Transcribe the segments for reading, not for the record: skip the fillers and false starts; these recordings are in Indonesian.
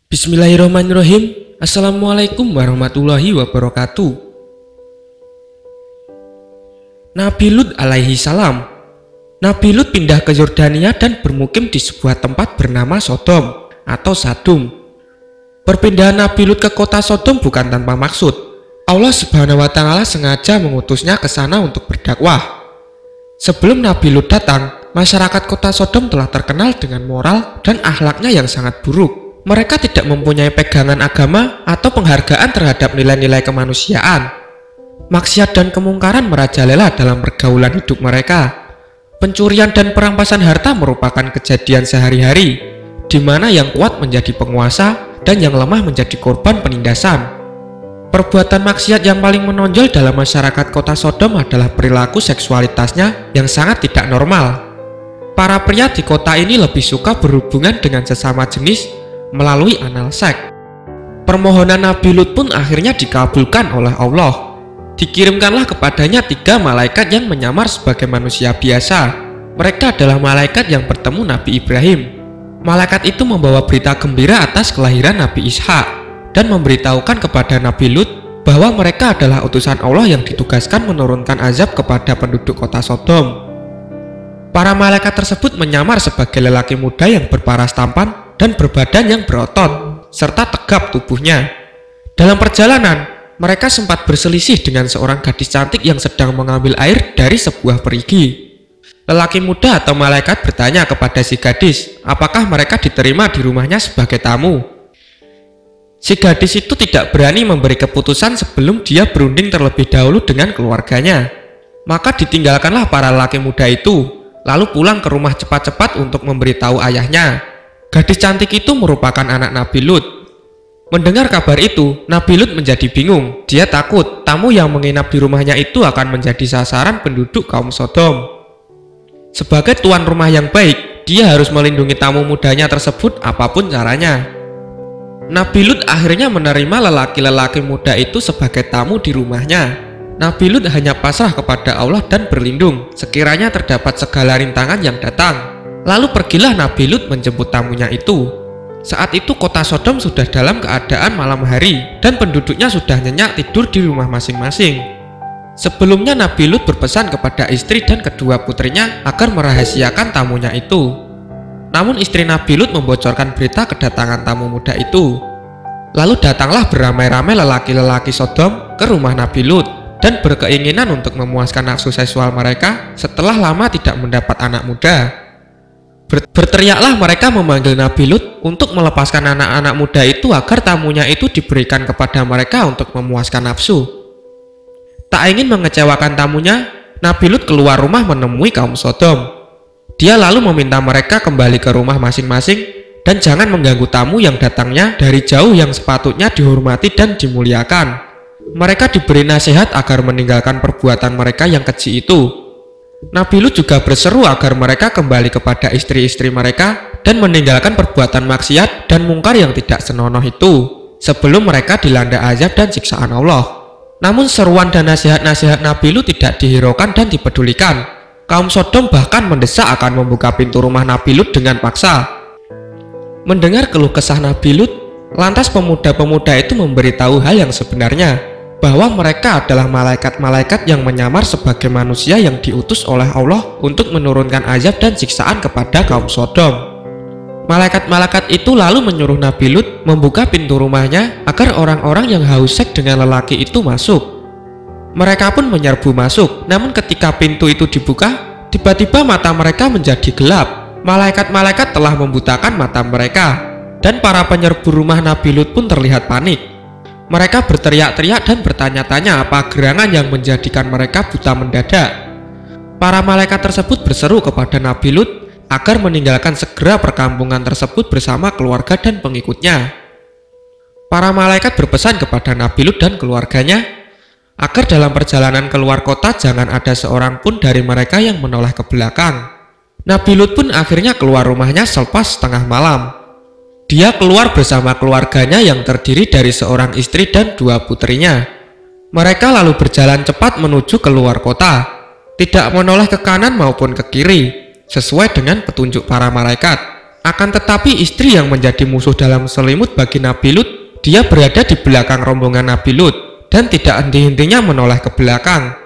Bismillahirrahmanirrahim. Assalamualaikum warahmatullahi wabarakatuh. Nabi Lut alaihi salam. Nabi Lut pindah ke Yordania dan bermukim di sebuah tempat bernama Sodom atau Sadum. Perpindahan Nabi Lut ke kota Sodom bukan tanpa maksud. Allah Subhanahu wa Ta'ala sengaja mengutusnya ke sana untuk berdakwah. Sebelum Nabi Lut datang, masyarakat kota Sodom telah terkenal dengan moral dan akhlaknya yang sangat buruk. Mereka tidak mempunyai pegangan agama atau penghargaan terhadap nilai-nilai kemanusiaan. Maksiat dan kemungkaran merajalela dalam pergaulan hidup mereka. Pencurian dan perampasan harta merupakan kejadian sehari-hari, di mana yang kuat menjadi penguasa dan yang lemah menjadi korban penindasan. Perbuatan maksiat yang paling menonjol dalam masyarakat kota Sodom adalah perilaku seksualitasnya yang sangat tidak normal. Para pria di kota ini lebih suka berhubungan dengan sesama jenis melalui anal seks. Permohonan Nabi Lut pun akhirnya dikabulkan oleh Allah. Dikirimkanlah kepadanya 3 malaikat yang menyamar sebagai manusia biasa. Mereka adalah malaikat yang bertemu Nabi Ibrahim. Malaikat itu membawa berita gembira atas kelahiran Nabi Ishak dan memberitahukan kepada Nabi Lut bahwa mereka adalah utusan Allah yang ditugaskan menurunkan azab kepada penduduk kota Sodom. Para malaikat tersebut menyamar sebagai lelaki muda yang berparas tampan dan berbadan yang berotot, serta tegap tubuhnya. Dalam perjalanan, mereka sempat berselisih dengan seorang gadis cantik yang sedang mengambil air dari sebuah perigi. Lelaki muda atau malaikat bertanya kepada si gadis, apakah mereka diterima di rumahnya sebagai tamu. Si gadis itu tidak berani memberi keputusan sebelum dia berunding terlebih dahulu dengan keluarganya. Maka ditinggalkanlah para lelaki muda itu, lalu pulang ke rumah cepat-cepat untuk memberitahu ayahnya. Gadis cantik itu merupakan anak Nabi Lut. Mendengar kabar itu, Nabi Lut menjadi bingung. Dia takut tamu yang menginap di rumahnya itu akan menjadi sasaran penduduk kaum Sodom. Sebagai tuan rumah yang baik, dia harus melindungi tamu mudanya tersebut apapun caranya. Nabi Lut akhirnya menerima lelaki-lelaki muda itu sebagai tamu di rumahnya. Nabi Lut hanya pasrah kepada Allah dan berlindung sekiranya terdapat segala rintangan yang datang. Lalu pergilah Nabi Lut menjemput tamunya itu. Saat itu kota Sodom sudah dalam keadaan malam hari dan penduduknya sudah nyenyak tidur di rumah masing-masing. Sebelumnya Nabi Lut berpesan kepada istri dan kedua putrinya agar merahasiakan tamunya itu. Namun istri Nabi Lut membocorkan berita kedatangan tamu muda itu. Lalu datanglah beramai-ramai lelaki-lelaki Sodom ke rumah Nabi Lut dan berkeinginan untuk memuaskan nafsu seksual mereka setelah lama tidak mendapat anak muda. Berteriaklah mereka memanggil Nabi Lut untuk melepaskan anak-anak muda itu agar tamunya itu diberikan kepada mereka untuk memuaskan nafsu. Tak ingin mengecewakan tamunya, Nabi Lut keluar rumah menemui kaum Sodom. Dia lalu meminta mereka kembali ke rumah masing-masing dan jangan mengganggu tamu yang datangnya dari jauh yang sepatutnya dihormati dan dimuliakan. Mereka diberi nasihat agar meninggalkan perbuatan mereka yang keji itu. Nabi Lut juga berseru agar mereka kembali kepada istri-istri mereka dan meninggalkan perbuatan maksiat dan mungkar yang tidak senonoh itu sebelum mereka dilanda azab dan siksaan Allah. Namun seruan dan nasihat-nasihat Nabi Lut tidak dihiraukan dan dipedulikan. Kaum Sodom bahkan mendesak akan membuka pintu rumah Nabi Lut dengan paksa. Mendengar keluh kesah Nabi Lut, lantas pemuda-pemuda itu memberitahu hal yang sebenarnya, bahwa mereka adalah malaikat-malaikat yang menyamar sebagai manusia yang diutus oleh Allah untuk menurunkan azab dan siksaan kepada kaum Sodom. Malaikat-malaikat itu lalu menyuruh Nabi Lut membuka pintu rumahnya agar orang-orang yang haus seks dengan lelaki itu masuk. Mereka pun menyerbu masuk, namun ketika pintu itu dibuka, tiba-tiba mata mereka menjadi gelap. Malaikat-malaikat telah membutakan mata mereka, dan para penyerbu rumah Nabi Lut pun terlihat panik. Mereka berteriak-teriak dan bertanya-tanya apa gerangan yang menjadikan mereka buta mendadak. Para malaikat tersebut berseru kepada Nabi Lut agar meninggalkan segera perkampungan tersebut bersama keluarga dan pengikutnya. Para malaikat berpesan kepada Nabi Lut dan keluarganya agar dalam perjalanan keluar kota jangan ada seorang pun dari mereka yang menoleh ke belakang. Nabi Lut pun akhirnya keluar rumahnya selepas tengah malam. Dia keluar bersama keluarganya yang terdiri dari seorang istri dan 2 putrinya. Mereka lalu berjalan cepat menuju keluar kota, tidak menoleh ke kanan maupun ke kiri, sesuai dengan petunjuk para malaikat. Akan tetapi istri yang menjadi musuh dalam selimut bagi Nabi Lut, dia berada di belakang rombongan Nabi Lut dan tidak henti-hentinya menoleh ke belakang.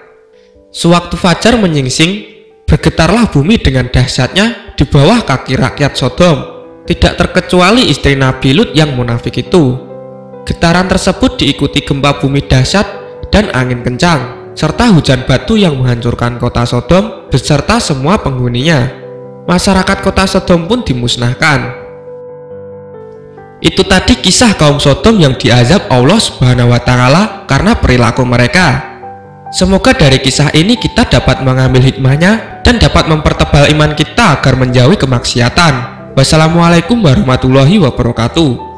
Sewaktu fajar menyingsing, bergetarlah bumi dengan dahsyatnya di bawah kaki rakyat Sodom, tidak terkecuali istri Nabi Lut yang munafik itu. Getaran tersebut diikuti gempa bumi dahsyat dan angin kencang, serta hujan batu yang menghancurkan kota Sodom beserta semua penghuninya. Masyarakat kota Sodom pun dimusnahkan. Itu tadi kisah kaum Sodom yang diazab Allah Subhanahu wa Ta'ala karena perilaku mereka. Semoga dari kisah ini kita dapat mengambil hikmahnya dan dapat mempertebal iman kita agar menjauhi kemaksiatan. Wassalamualaikum warahmatullahi wabarakatuh.